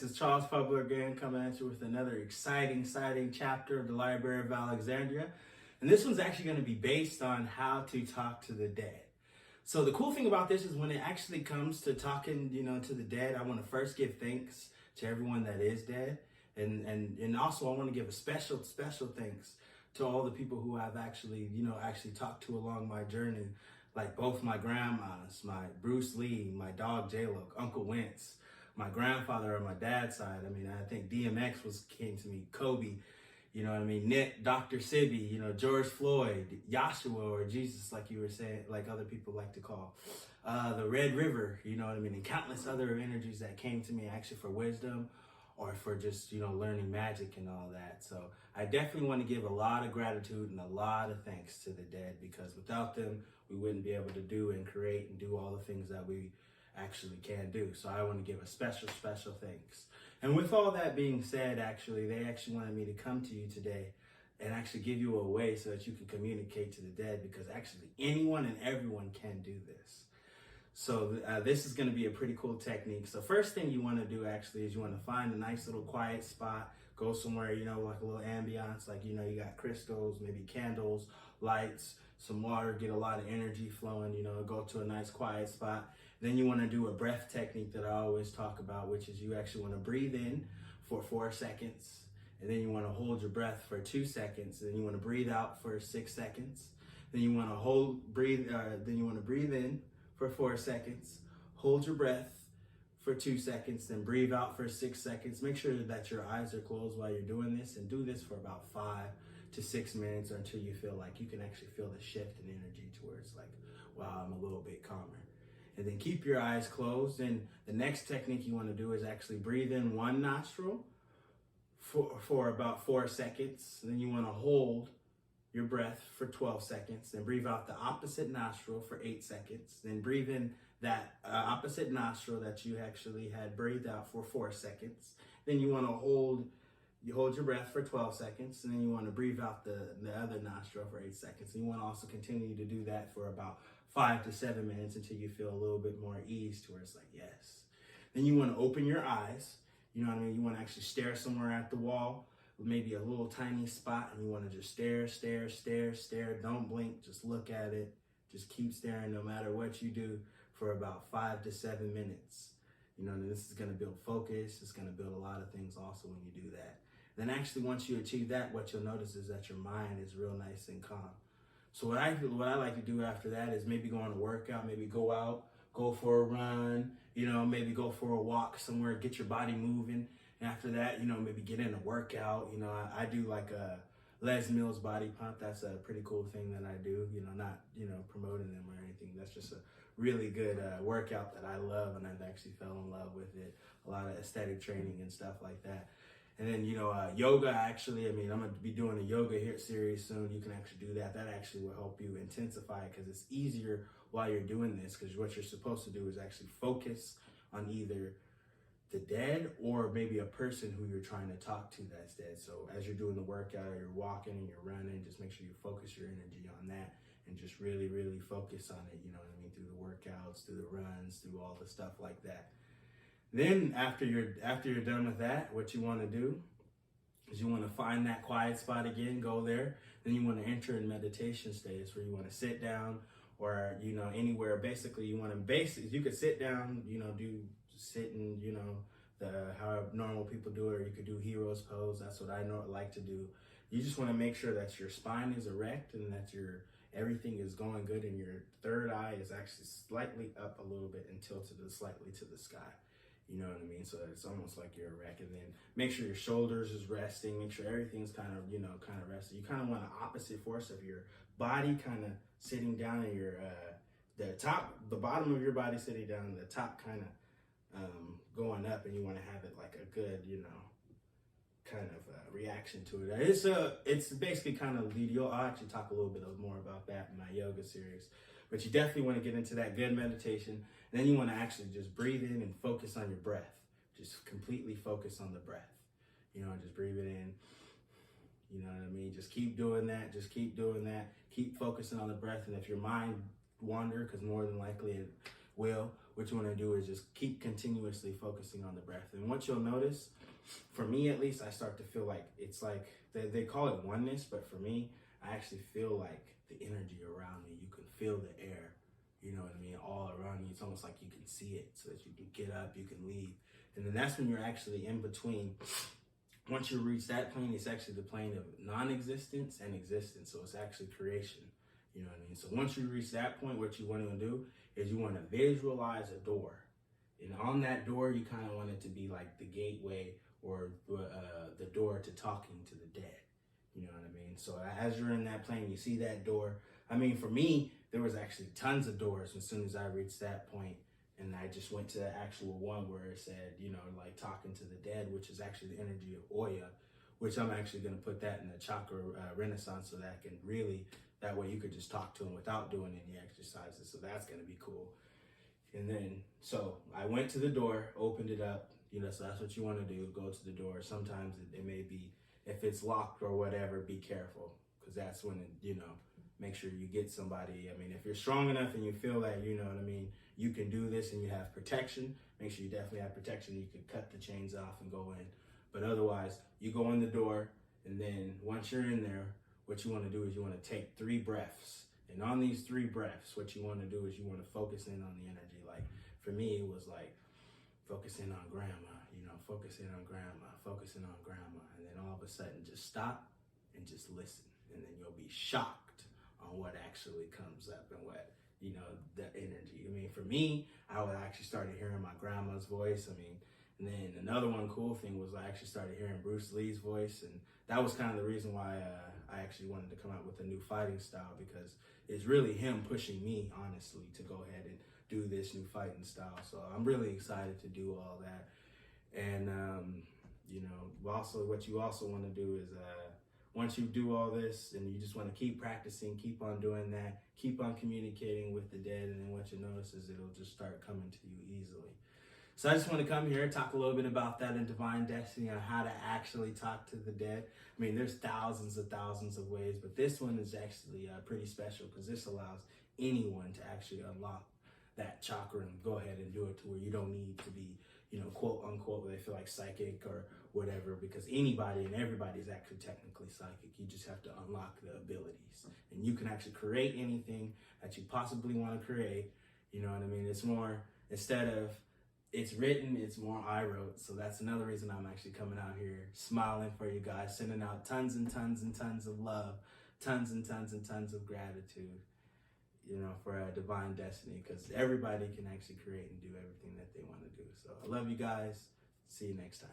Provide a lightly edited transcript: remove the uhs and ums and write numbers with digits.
this is Charles Publer again, coming at you with another exciting chapter of the Library of Alexandria. And this one's actually going to be based on how to talk to the dead. So the cool thing about this is when it actually comes to talking, to the dead, I want to first give thanks to everyone that is dead. And also I want to give a special thanks to all the people who I've actually talked to along my journey, like both my grandmas, my Bruce Lee, my dog J-Lo, Uncle Wentz, my grandfather on my dad's side. I mean, I think DMX came to me, Kobe, Nick, Dr. Sibby, George Floyd, Joshua, or Jesus, like you were saying, like other people like to call, the Red River, and countless other energies that came to me actually for wisdom or for just, learning magic and all that. So I definitely want to give a lot of gratitude and a lot of thanks to the dead, because without them, we wouldn't be able to do and create and do all the things that we actually can do. So I want to give a special thanks. And with all that being said, they actually wanted me to come to you today and actually give you a way so that you can communicate to the dead, because actually anyone and everyone can do this. So this is going to be a pretty cool technique. So first thing you want to do actually is you want to find a nice little quiet spot, go somewhere, like a little ambiance, like, you got crystals, maybe candles, lights, some water, get a lot of energy flowing, go to a nice quiet spot. Then you want to do a breath technique that I always talk about, which is you actually want to breathe in for 4 seconds, and then you want to hold your breath for 2 seconds, and then you want to breathe out for 6 seconds. Then you want to breathe in for 4 seconds, hold your breath for 2 seconds, then breathe out for 6 seconds. Make sure that your eyes are closed while you're doing this, and do this for about 5 to 6 minutes, or until you feel like you can actually feel the shift in energy towards like, wow, I'm a little bit calmer. And then keep your eyes closed. And the next technique you want to do is actually breathe in one nostril for about 4 seconds. Then you want to hold your breath for 12 seconds. Then breathe out the opposite nostril for 8 seconds. Then breathe in that opposite nostril that you actually had breathed out for 4 seconds. Then you want to hold your breath for 12 seconds, and then you want to breathe out the other nostril for 8 seconds. And you want to also continue to do that for about 5 to 7 minutes until you feel a little bit more ease to where it's like, yes. Then you want to open your eyes. You want to actually stare somewhere at the wall, maybe a little tiny spot, and you want to just stare. Don't blink, just look at it. Just keep staring no matter what you do for about 5 to 7 minutes. And this is going to build focus. It's going to build a lot of things also when you do that. Then actually, once you achieve that, what you'll notice is that your mind is real nice and calm. So what I like to do after that is maybe go on a workout, maybe go out, go for a run, maybe go for a walk somewhere, get your body moving. And after that, maybe get in a workout. I do like a Les Mills body pump. That's a pretty cool thing that I do, not, promoting them or anything. That's just a really good workout that I love, and I've actually fell in love with it. A lot of aesthetic training and stuff like that. And then, yoga, actually, I'm going to be doing a yoga here series soon. You can actually do that. That actually will help you intensify it, because it's easier while you're doing this, because what you're supposed to do is actually focus on either the dead or maybe a person who you're trying to talk to that's dead. So as you're doing the workout, or you're walking and you're running, just make sure you focus your energy on that and just really focus on it, through the workouts, through the runs, through all the stuff like that. Then after you're done with that, what you want to do is you want to find that quiet spot again, go there. Then you want to enter in meditation stage, where you want to sit down, or anywhere. Basically, you could sit down, do sitting, how normal people do it, or you could do hero's pose. That's what I like to do. You just want to make sure that your spine is erect and that everything is going good, and your third eye is actually slightly up a little bit and tilted slightly to the sky. You know what I mean? So it's almost like you're erect. And then make sure your shoulders is resting. Make sure everything's kind of rested. You kind of want an opposite force of your body kind of sitting down, and your the bottom of your body sitting down, and the top kind of going up, and you want to have it like a good, kind of reaction to it. It's basically kind of lead. I'll actually talk a little bit more about that in my yoga series. But you definitely want to get into that good meditation. And then you want to actually just breathe in and focus on your breath. Just completely focus on the breath. Just breathe it in. You know what I mean? Just keep doing that. Just keep doing that. Keep focusing on the breath. And if your mind wander, because more than likely it will, what you want to do is just keep continuously focusing on the breath. And what you'll notice, for me at least, I start to feel like it's like they call it oneness, but for me, I actually feel like the energy around me. You can feel the air, you know what I mean, all around you. It's almost like you can see it, so that you can get up, you can leave. And then that's when you're actually in between. Once you reach that plane, it's actually the plane of non-existence and existence. So it's actually creation. You know what I mean? So once you reach that point, what you want to do is you want to visualize a door. And on that door, you kind of want it to be like the gateway or the door to talking to the dead. You know what I mean? So as you're in that plane, you see that door. I mean, for me, there was actually tons of doors as soon as I reached that point. And I just went to the actual one where it said, you know, like talking to the dead, which is actually the energy of Oya, which I'm actually going to put that in the chakra renaissance so that can really, that way you could just talk to them without doing any exercises. So that's going to be cool. And then, so I went to the door, opened it up, you know, so that's what you want to do. Go to the door. Sometimes it may be, if it's locked or whatever, be careful, because that's when, you know, make sure you get somebody. I mean, if you're strong enough and you feel that, you know what I mean, you can do this and you have protection, make sure you definitely have protection. You can cut the chains off and go in. But otherwise, you go in the door, and then once you're in there, what you want to do is you want to take 3 breaths. And on these 3 breaths, what you want to do is you want to focus in on the energy. Like, for me, it was like focusing on grandma, you know, focusing on grandma, focusing on grandma. And then all of a sudden, just stop and just listen. And then you'll be shocked on what actually comes up and what, you know, the energy. I mean, for me, I would actually started hearing my grandma's voice. I mean, and then another one cool thing was I actually started hearing Bruce Lee's voice. And that was kind of the reason why I actually wanted to come out with a new fighting style, because it's really him pushing me, honestly, to go ahead and do this new fighting style. So I'm really excited to do all that. And, you know, also what you also want to do is, once you do all this and you just want to keep practicing, keep on doing that, keep on communicating with the dead, and then what you notice is it'll just start coming to you easily. So I just want to come here and talk a little bit about that in Divine Destiny, on how to actually talk to the dead. I mean, there's thousands of ways, but this one is actually pretty special, because this allows anyone to actually unlock that chakra and go ahead and do it to where you don't need to be, you know, quote unquote, where they feel like psychic or whatever, because anybody and everybody is actually technically psychic. You just have to unlock the abilities, and you can actually create anything that you possibly want to create. You know what I mean? It's more, instead of it's written, it's more I wrote. So that's another reason I'm actually coming out here smiling for you guys, sending out tons and tons and tons of love, tons and tons and tons of gratitude, you know, for a Divine Destiny, because everybody can actually create and do everything that they want to do. So I love you guys. See you next time.